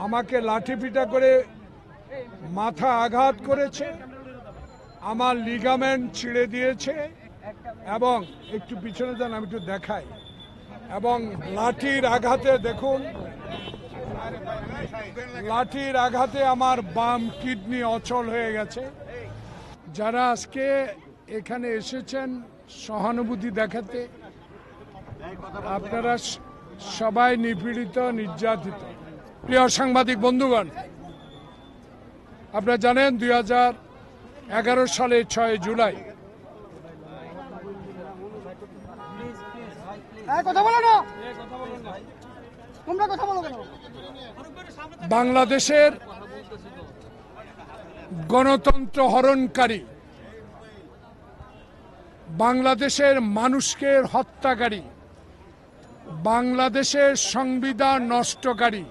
আমাকে লাঠিপিটা করে মাথা আঘাত করেছে, আমার লিগামেন্ট ছিঁড়ে দিয়েছে এবং একটু পিছনে যান আমি একটু দেখাই, এবং লাঠির আঘাতে দেখুন, লাঠির আঘাতে আমার বাম কিডনি অচল হয়ে গেছে। যারা আজকে এখানে এসেছেন সহানুভূতি দেখাতে, আপনারা সবাই নিপীড়িত, নির্যাতিত। প্রিয় সাংবাদিক বন্ধুগণ, আপনারা জানেন 2011 সালে 6 জুলাই বাংলাদেশের গণতন্ত্র হরণকারী, বাংলাদেশের মানুষকে হত্যাকারী, বাংলাদেশের সংবিধান নষ্টকারী,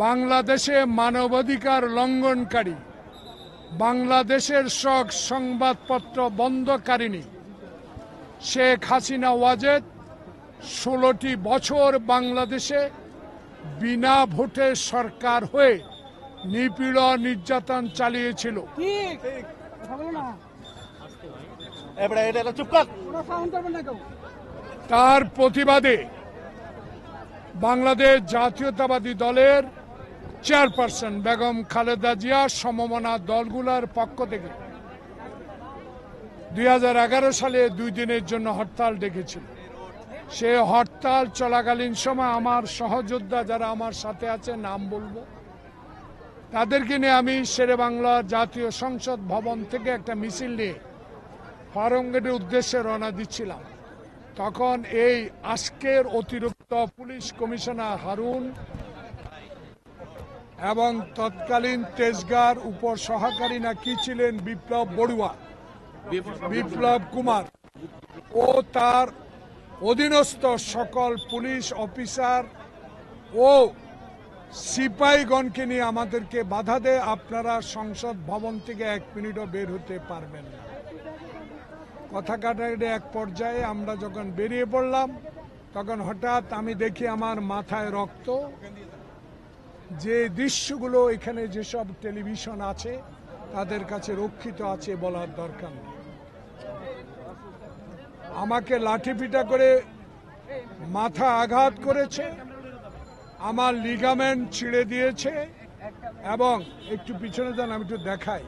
বাংলাদেশে মানবাধিকার লঙ্ঘনকারী, বাংলাদেশের সব সংবাদপত্র বন্ধকারিণী শেখ হাসিনা ওয়াজেদ 16টি বছর বাংলাদেশে বিনা ভোটে সরকার হয়ে নিপীড়ন নির্যাতন চালিয়েছিল। তার প্রতিবাদে বাংলাদেশ জাতীয়তাবাদী দলের চেয়ারপারসন বেগম খালেদা জিয়া সমমনা দলগুলোর পক্ষ থেকে 2011 সালে 2 দিনের জন্য হরতাল ডেকেছিল। সে হরতাল চলাকালীন সময় আমার সহযোদ্ধা যারা আমার সাথে আছে, নাম বলবো, তাদেরকে নিয়ে আমি শেরেবাংলা জাতীয় সংসদ ভবন থেকে একটা মিছিল নিয়ে ফার্মগেটের উদ্দেশ্যে রওনা দিচ্ছিলাম। তখন এই আজকের অতিরিক্ত পুলিশ কমিশনার হারুন এবং তৎকালীন তেজগাঁর উপর সহকারী না কি ছিলেন বিপ্লব বড়ুয়া, বিপ্লব কুমার, ও তার অধীনস্থ সকল পুলিশ অফিসার ও সিপাহীগণকে নিয়ে আমাদেরকে বাধা দেয়, আপনারা সংসদ ভবন থেকে 1 মিনিটও বের হতে পারবেন না। কথা কাটাকাটি এক পর্যায়ে আমরা যখন বেরিয়ে পড়লাম, তখন হঠাৎ আমি দেখি আমার মাথায় রক্ত। যে দৃশ্যগুলো এখানে যেসব টেলিভিশন আছে তাদের কাছে রক্ষিত আছে বলার দরকার নেই। আমাকে লাঠিপিটা করে মাথা আঘাত করেছে, আমার লিগামেন্ট ছিঁড়ে দিয়েছে এবং একটু পিছনে যান আমি একটু দেখাই,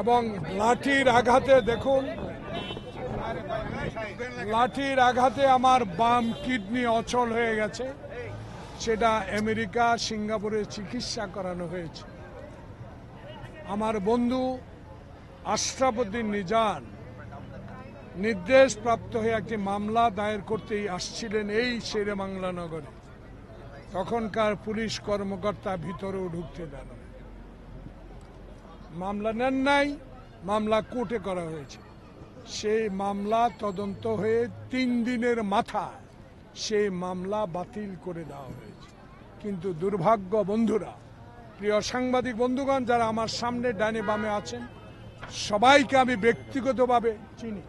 এবং লাঠির আঘাতে দেখুন, লাঠির আঘাতে আমার বাম কিডনি অচল হয়ে গেছে। সেটা আমেরিকা, সিঙ্গাপুরে চিকিৎসা করানো হয়েছে। আমার বন্ধু আশরাফ উদ্দিন নিজান নির্দেশ প্রাপ্ত হয়ে একটি মামলা দায়ের করতেই আসছিলেন এই শেরেবাংলা নগরে। তখনকার পুলিশ কর্মকর্তা ভিতরেও ঢুকতে দেন, মামলা নেন নাই, মামলা কোর্টে করা হয়েছে। সেই মামলা তদন্ত হয়ে 3 দিনের মাথায় সেই মামলা বাতিল করে দেওয়া হয়েছে। কিন্তু দুর্ভাগ্য বন্ধুরা, প্রিয় সাংবাদিক বন্ধুগণ যারা আমার সামনে ডানে বামে আছেন, সবাইকে আমি ব্যক্তিগতভাবে চিনি।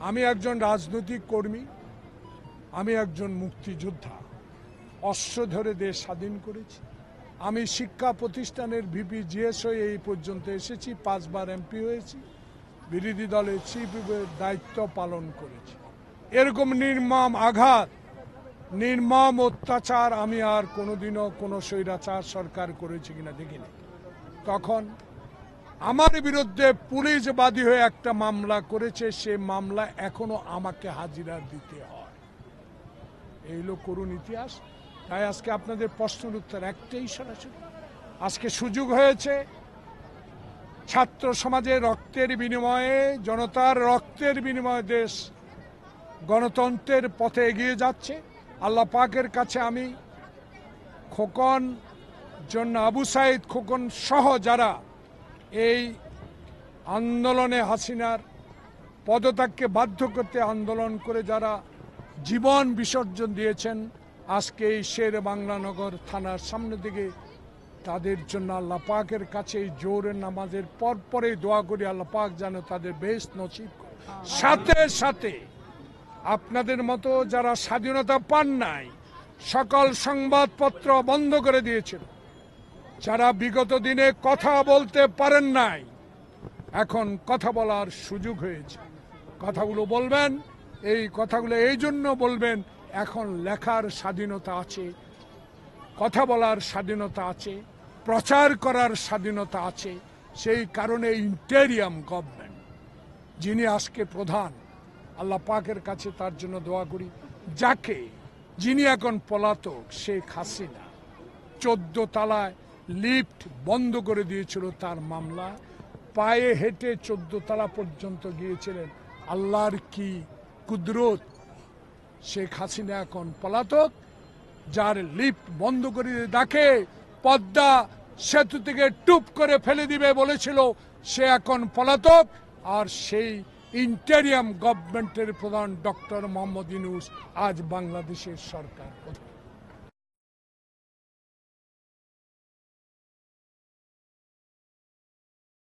আমি একজন রাজনৈতিক কর্মী, আমি একজন মুক্তিযোদ্ধা, অস্ত্র ধরে দেশ স্বাধীন করেছি। আমি শিক্ষা প্রতিষ্ঠানের ভিপি জিএস হয়ে এই পর্যন্ত এসেছি, 5 বার এমপি হয়েছি, বিরোধী দলের চিফ হুইপের দায়িত্ব পালন করেছি। এরকম নির্মম আঘাত, নির্মম অত্যাচার আমি আর কোনোদিনও কোনো স্বৈরাচার সরকার করেছি কিনা দেখিনি। তখন আমার বিরুদ্ধে পুলিশ বাদী হয়ে একটা মামলা করেছে, সে মামলা এখনো আমাকে হাজিরা দিতে হয়। এই হলো করুণ ইতিহাস। তাই আজকে আপনাদের প্রশ্নের উত্তর একটাই সরাসরি, আজকে সুযোগ হয়েছে ছাত্র সমাজের রক্তের বিনিময়ে, জনতার রক্তের বিনিময়ে দেশ গণতন্ত্রের পথে এগিয়ে যাচ্ছে। আল্লাহ পাকের কাছে আমি খোকন জন্য আবু সাইদ খোকন সহ যারা এই আন্দোলনে হাসিনার পদত্যাগকে বাধ্য করতে আন্দোলন করে যারা জীবন বিসর্জন দিয়েছেন, আজকে এই শেরেবাংলা নগর থানার সামনে দিকে, তাদের জন্য আল্লাহ পাকের কাছে এই জোহরের নামাজের পরে দোয়া করি আল্লাহ পাক যেন তাদের বেশ নসিব করে। সাথে সাথে আপনাদের মতো যারা স্বাধীনতা পান নাই, সকল সংবাদপত্র বন্ধ করে দিয়েছিল। যারা বিগত দিনে কথা বলতে পারেন নাই, এখন কথা বলার সুযোগ হয়েছে। কথাগুলো বলবেন, এই কথাগুলো এই জন্য বলবেন, এখন লেখার স্বাধীনতা আছে, কথা বলার স্বাধীনতা আছে, প্রচার করার স্বাধীনতা আছে। সেই কারণে ইন্টেরিয়াম গভর্নমেন্ট, যিনি আজকে প্রধান, আল্লাহ পাকের কাছে তার জন্য দোয়া করি, যিনি এখন পলাতক, শেখ হাসিনা 14 তলায় লিফট বন্ধ করে দিয়েছিল তার মামলা, পায়ে হেঁটে 14 তলা পর্যন্ত গিয়েছিলেন। আল্লাহর কি কুদরত! শেখ হাসিনা এখন পলাতক। যার লিফট বন্ধ করে তাকে পদ্মা সেতু থেকে টুপ করে ফেলে দিবে বলেছিল, সে এখন পলাতক। আর সেই ইন্টেরিয়াম গভর্নমেন্টের প্রধান ডক্টর মোহাম্মদ ইউনূস আজ বাংলাদেশের সরকার প্রধান।